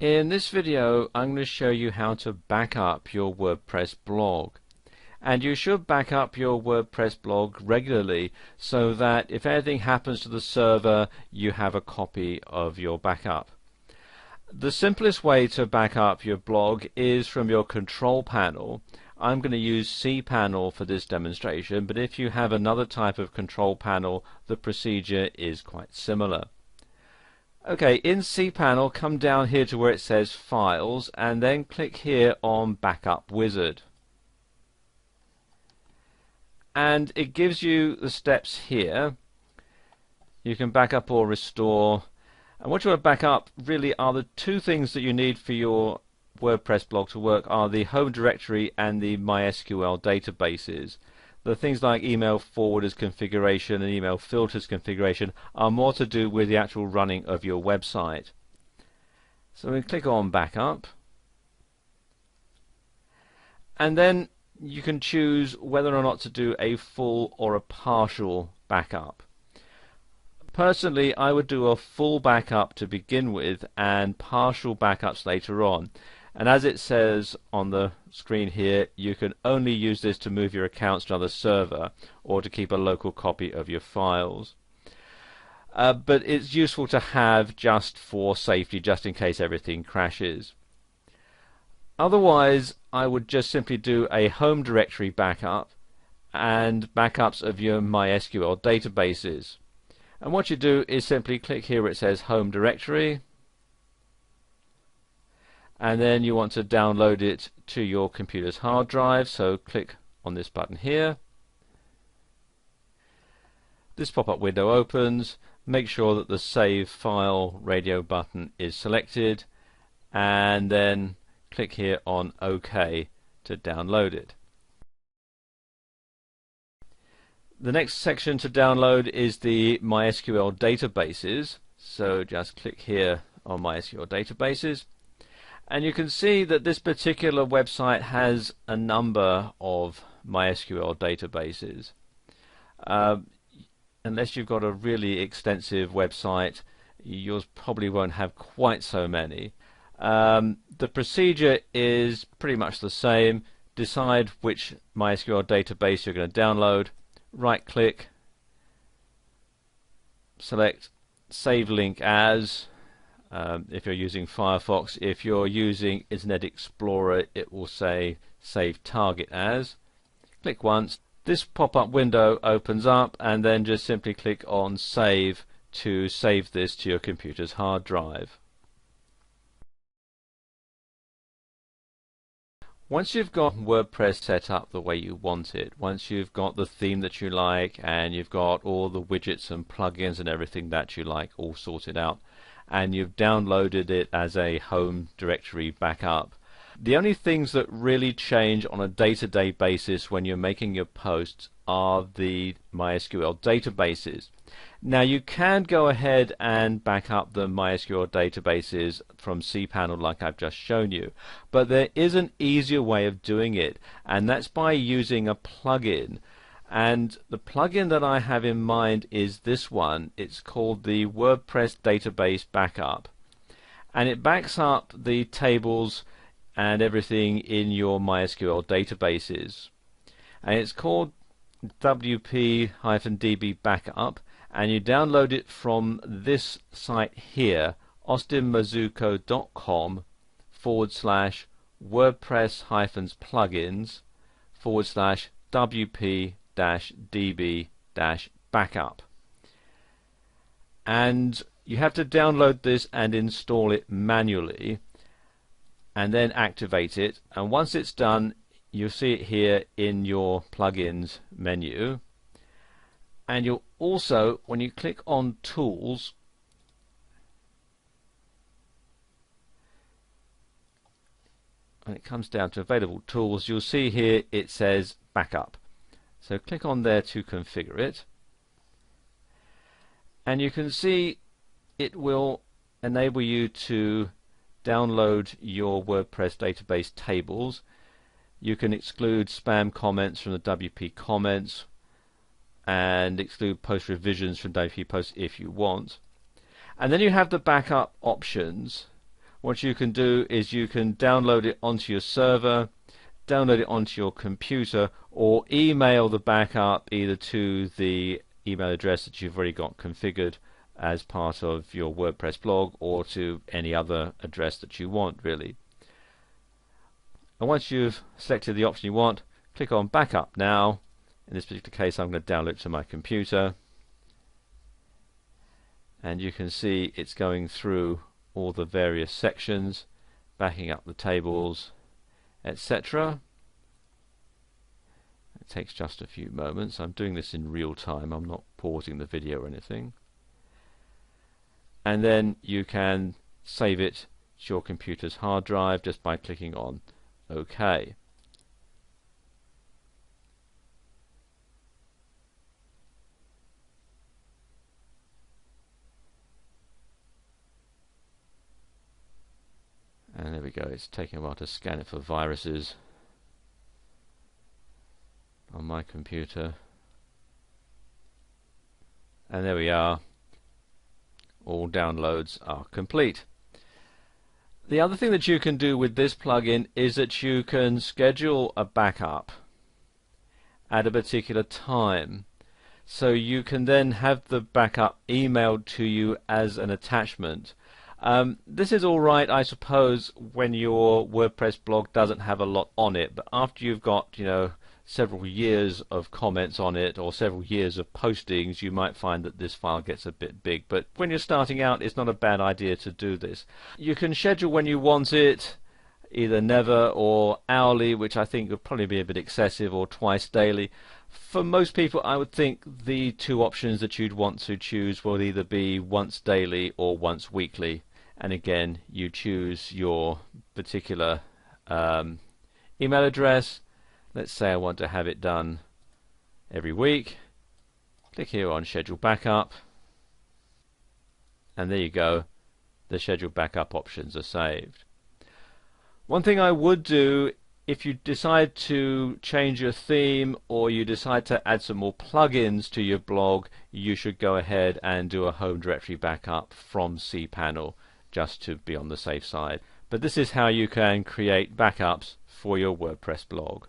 In this video, I'm going to show you how to back up your WordPress blog. And you should back up your WordPress blog regularly so that if anything happens to the server, you have a copy of your backup. The simplest way to back up your blog is from your control panel. I'm going to use cPanel for this demonstration, but if you have another type of control panel, the procedure is quite similar. Okay, in cPanel, come down here to where it says Files, and then click here on Backup Wizard. And it gives you the steps here. You can back up or restore. And what you want to back up really are the two things that you need for your WordPress blog to work are the home directory and the MySQL databases. The things like email forwarders configuration and email filters configuration are more to do with the actual running of your website. So we click on Backup, and then you can choose whether or not to do a full or a partial backup. Personally, I would do a full backup to begin with and partial backups later on. And as it says on the screen here, you can only use this to move your accounts to another server or to keep a local copy of your files. But it's useful to have just for safety, just in case everything crashes. Otherwise, I would just simply do a home directory backup and backups of your MySQL databases. And what you do is simply click here where it says home directory, and then you want to download it to your computer's hard drive, so click on this button here. This pop-up window opens. Make sure that the Save File Radio button is selected, and then click here on OK to download it. The next section to download is the MySQL databases, so just click here on MySQL databases. And you can see that this particular website has a number of MySQL databases. Unless you've got a really extensive website, yours probably won't have quite so many. The procedure is pretty much the same. Decide which MySQL database you're going to download. Right click, select Save Link As. If you're using Firefox. If you're using Internet Explorer, it will say Save Target As. Click once. This pop-up window opens up, and then just simply click on Save to save this to your computer's hard drive. Once you've got WordPress set up the way you want it, once you've got the theme that you like, and you've got all the widgets and plugins and everything that you like all sorted out, and you've downloaded it as a home directory backup, the only things that really change on a day-to-day basis when you're making your posts are the MySQL databases. Now you can go ahead and back up the MySQL databases from cPanel like I've just shown you, but there is an easier way of doing it, and that's by using a plugin. And the plugin that I have in mind is this one. It's called the WordPress Database Backup, and it backs up the tables and everything in your MySQL databases, and it's called WP-DB Backup, and you download it from this site here, austinmazzucco.com/WP-DB-backup. And you have to download this and install it manually and then activate it, and once it's done you'll see it here in your plugins menu. And you'll also, when you click on Tools, and it comes down to Available Tools, you'll see here it says Backup. So click on there to configure it, and you can see it will enable you to download your WordPress database tables. You can exclude spam comments from the WP comments and exclude post revisions from WP posts if you want. And then you have the backup options, what you can do is you can download it onto your server, download it onto your computer, or email the backup either to the email address that you've already got configured as part of your WordPress blog, or to any other address that you want, really. And once you've selected the option you want, click on Backup Now. In this particular case, I'm going to download it to my computer, and you can see it's going through all the various sections, backing up the tables, etc. It takes just a few moments. I'm doing this in real time. I'm not pausing the video or anything. And then you can save it to your computer's hard drive just by clicking on OK. And there we go, it's taking a while to scan it for viruses on my computer. And there we are, all downloads are complete. The other thing that you can do with this plugin is that you can schedule a backup at a particular time. So you can then have the backup emailed to you as an attachment. This is alright, I suppose, when your WordPress blog doesn't have a lot on it, but after you've got, several years of comments on it or several years of postings, you might find that this file gets a bit big. But when you're starting out, it's not a bad idea to do this. You can schedule when you want it, either never or hourly, which I think would probably be a bit excessive, or twice daily. For most people, I would think the two options that you'd want to choose will either be once daily or once weekly. And again, you choose your particular email address. Let's say I want to have it done every week. Click here on Schedule Backup, and there you go, the Schedule Backup options are saved. One thing I would do, if you decide to change your theme or you decide to add some more plugins to your blog, you should go ahead and do a home directory backup from cPanel, just to be on the safe side. But this is how you can create backups for your WordPress blog.